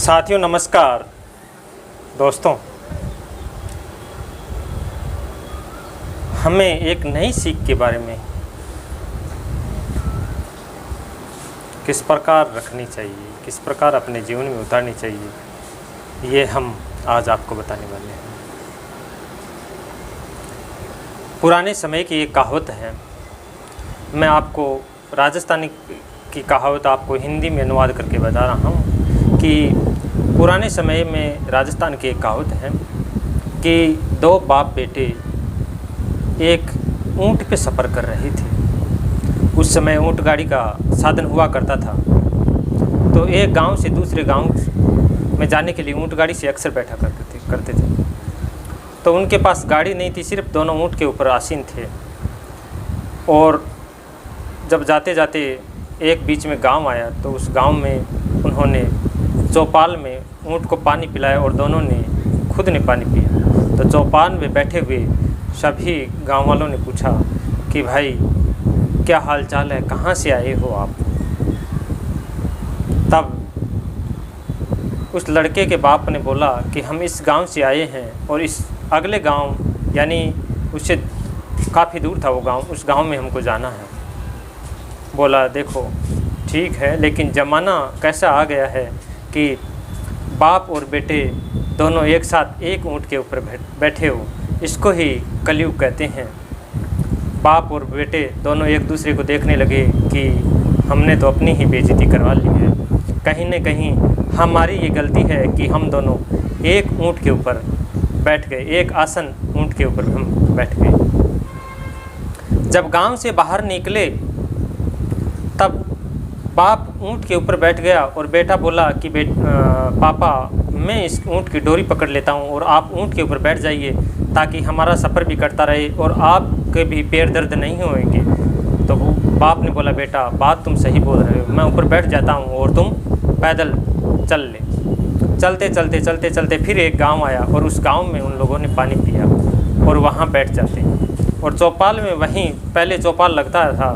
साथियों नमस्कार। दोस्तों, हमें एक नई सीख के बारे में किस प्रकार रखनी चाहिए, किस प्रकार अपने जीवन में उतारनी चाहिए, ये हम आज आपको बताने वाले हैं। पुराने समय की एक कहावत है, मैं आपको राजस्थानी की कहावत आपको हिंदी में अनुवाद करके बता रहा हूँ कि पुराने समय में राजस्थान की एक कहावत है कि दो बाप बेटे एक ऊँट पे सफ़र कर रहे थे। उस समय ऊँट गाड़ी का साधन हुआ करता था, तो एक गांव से दूसरे गांव में जाने के लिए ऊँट गाड़ी से अक्सर बैठा करते थे। तो उनके पास गाड़ी नहीं थी, सिर्फ दोनों ऊँट के ऊपर आसीन थे। और जब जाते जाते एक बीच में गांव आया, तो उस गांव में उन्होंने चौपाल में ऊँट को पानी पिलाया और दोनों ने खुद ने पानी पिया। तो चौपाल में बैठे हुए सभी गांव वालों ने पूछा कि भाई क्या हाल चाल है, कहाँ से आए हो आप। तब उस लड़के के बाप ने बोला कि हम इस गांव से आए हैं और इस अगले गांव, यानी उससे काफ़ी दूर था वो गांव, उस गांव में हमको जाना है। बोला देखो ठीक है, लेकिन ज़माना कैसा आ गया है कि बाप और बेटे दोनों एक साथ एक ऊँट के ऊपर बैठे हो, इसको ही कलयुग कहते हैं। बाप और बेटे दोनों एक दूसरे को देखने लगे कि हमने तो अपनी ही बेइज्जती करवा ली है, कहीं न कहीं हमारी ये गलती है कि हम दोनों एक ऊँट के ऊपर बैठ गए, एक आसन ऊँट के ऊपर हम बैठ गए। जब गांव से बाहर निकले तब बाप ऊँट के ऊपर बैठ गया और बेटा बोला कि पापा मैं इस ऊँट की डोरी पकड़ लेता हूँ और आप ऊँट के ऊपर बैठ जाइए, ताकि हमारा सफ़र भी करता रहे और आपके भी पैर दर्द नहीं होंगे। तो वो बाप ने बोला बेटा बात तुम सही बोल रहे हो, मैं ऊपर बैठ जाता हूँ और तुम पैदल चल ले। चलते चलते फिर एक गांव आया और उस गांव में उन लोगों ने पानी पिया और वहाँ बैठ जाते। और चौपाल में वहीं पहले चौपाल लगता था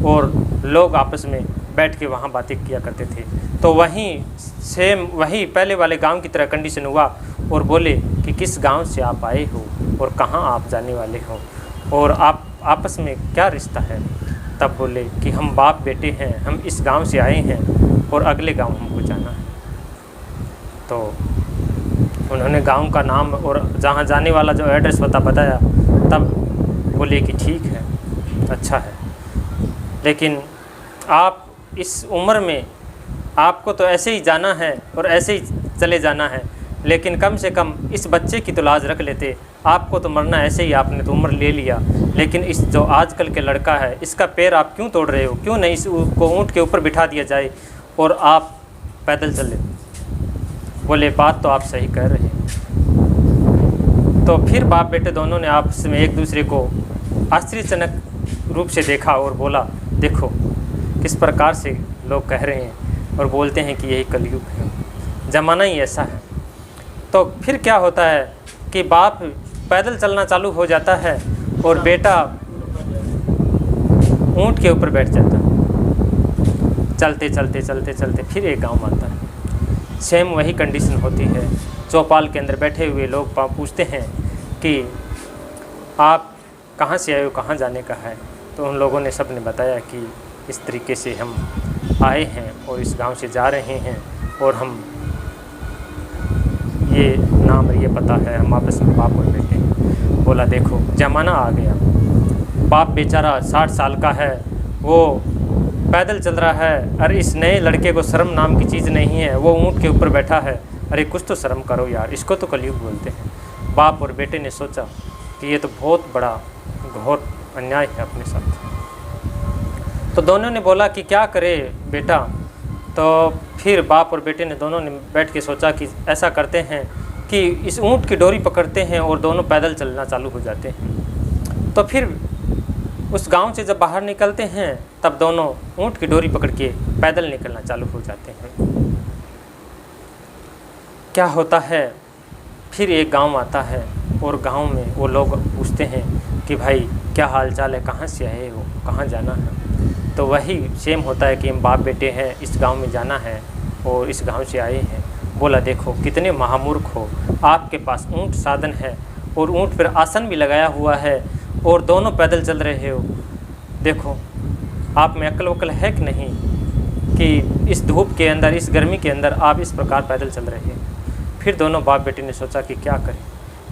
और लोग आपस में बैठ के वहाँ बातें किया करते थे। तो वहीं सेम वही पहले वाले गांव की तरह कंडीशन हुआ और बोले कि किस गांव से आप आए हो और कहाँ आप जाने वाले हो और आप आपस में क्या रिश्ता है। तब बोले कि हम बाप बेटे हैं, हम इस गांव से आए हैं और अगले गांव हमको जाना है। तो उन्होंने गांव का नाम और जहाँ जाने वाला जो एड्रेस बताया। तब बोले कि ठीक है, अच्छा है, लेकिन आप इस उम्र में आपको तो ऐसे ही जाना है और ऐसे ही चले जाना है, लेकिन कम से कम इस बच्चे की तो लाज रख लेते। आपको तो मरना ऐसे ही, आपने तो उम्र ले लिया, लेकिन इस जो आजकल के लड़का है इसका पैर आप क्यों तोड़ रहे हो, क्यों नहीं इसको ऊँट के ऊपर बिठा दिया जाए और आप पैदल चले। बोले बात तो आप सही कह रहे हैं। तो फिर बाप बेटे दोनों ने आपस में एक दूसरे को आश्चर्यजनक रूप से देखा और बोला देखो किस प्रकार से लोग कह रहे हैं और बोलते हैं कि यही कलयुग है, ज़माना ही ऐसा है। तो फिर क्या होता है कि बाप पैदल चलना चालू हो जाता है और बेटा ऊँट के ऊपर बैठ जाता है। चलते फिर एक गांव आता है, सेम वही कंडीशन होती है। चौपाल के अंदर बैठे हुए लोग पूछते हैं कि आप कहाँ से आए हो, कहाँ जाने का है। तो उन लोगों ने सब ने बताया कि इस तरीके से हम आए हैं और इस गांव से जा रहे हैं और हम ये नाम ये पता है, हम आपस में बाप और बेटे हैं। बोला देखो ज़माना आ गया, बाप बेचारा 60 साल का है, वो पैदल चल रहा है, अरे इस नए लड़के को शर्म नाम की चीज़ नहीं है, वो ऊँट के ऊपर बैठा है, अरे कुछ तो शर्म करो यार, इसको तो कलयुग बोलते हैं। बाप और बेटे ने सोचा कि ये तो बहुत बड़ा घोर अन्याय है अपने साथ। तो दोनों ने बोला कि क्या करे बेटा। तो फिर बाप और बेटे ने दोनों ने बैठ के सोचा कि ऐसा करते हैं कि इस ऊँट की डोरी पकड़ते हैं और दोनों पैदल चलना चालू हो जाते हैं। तो फिर उस गांव से जब बाहर निकलते हैं तब दोनों ऊँट की डोरी पकड़ के पैदल निकलना चालू हो जाते हैं। क्या होता है, फिर एक गांव आता है और गांव में वो लोग पूछते हैं कि भाई क्या हाल चाल है, कहाँ से आए हो, कहाँ जाना है। तो वही सेम होता है कि हम बाप बेटे हैं, इस गांव में जाना है और इस गांव से आए हैं। बोला, देखो कितने महामूर्ख हो, आपके पास ऊँट साधन है और ऊँट पर आसन भी लगाया हुआ है और दोनों पैदल चल रहे हो। देखो आप में अक्ल वक्ल है कि नहीं कि इस धूप के अंदर, इस गर्मी के अंदर आप इस प्रकार पैदल चल रहे हैं। फिर दोनों बाप बेटे ने सोचा कि क्या करें।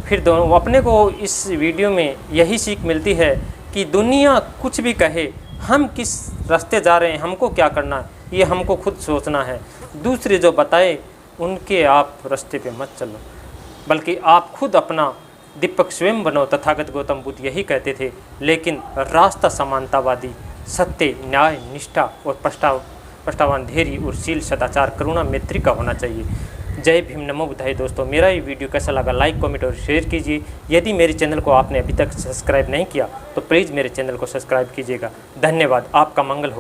फिर दोनों अपने को इस वीडियो में यही सीख मिलती है कि दुनिया कुछ भी कहे, हम किस रास्ते जा रहे हैं, हमको क्या करना है, ये हमको खुद सोचना है। दूसरे जो बताए उनके आप रास्ते पे मत चलो, बल्कि आप खुद अपना दीपक स्वयं बनो। तथागत गौतम बुद्ध यही कहते थे। लेकिन रास्ता समानतावादी, सत्य, न्याय, निष्ठा और प्रष्टावान, धैर्य और शील, सदाचार, करुणा, मैत्री का होना चाहिए। जय भीम, नमो बुद्धाय। दोस्तों मेरा ये वीडियो कैसा लगा लाइक, कमेंट और शेयर कीजिए। यदि मेरे चैनल को आपने अभी तक सब्सक्राइब नहीं किया तो प्लीज़ मेरे चैनल को सब्सक्राइब कीजिएगा। धन्यवाद, आपका मंगल हो।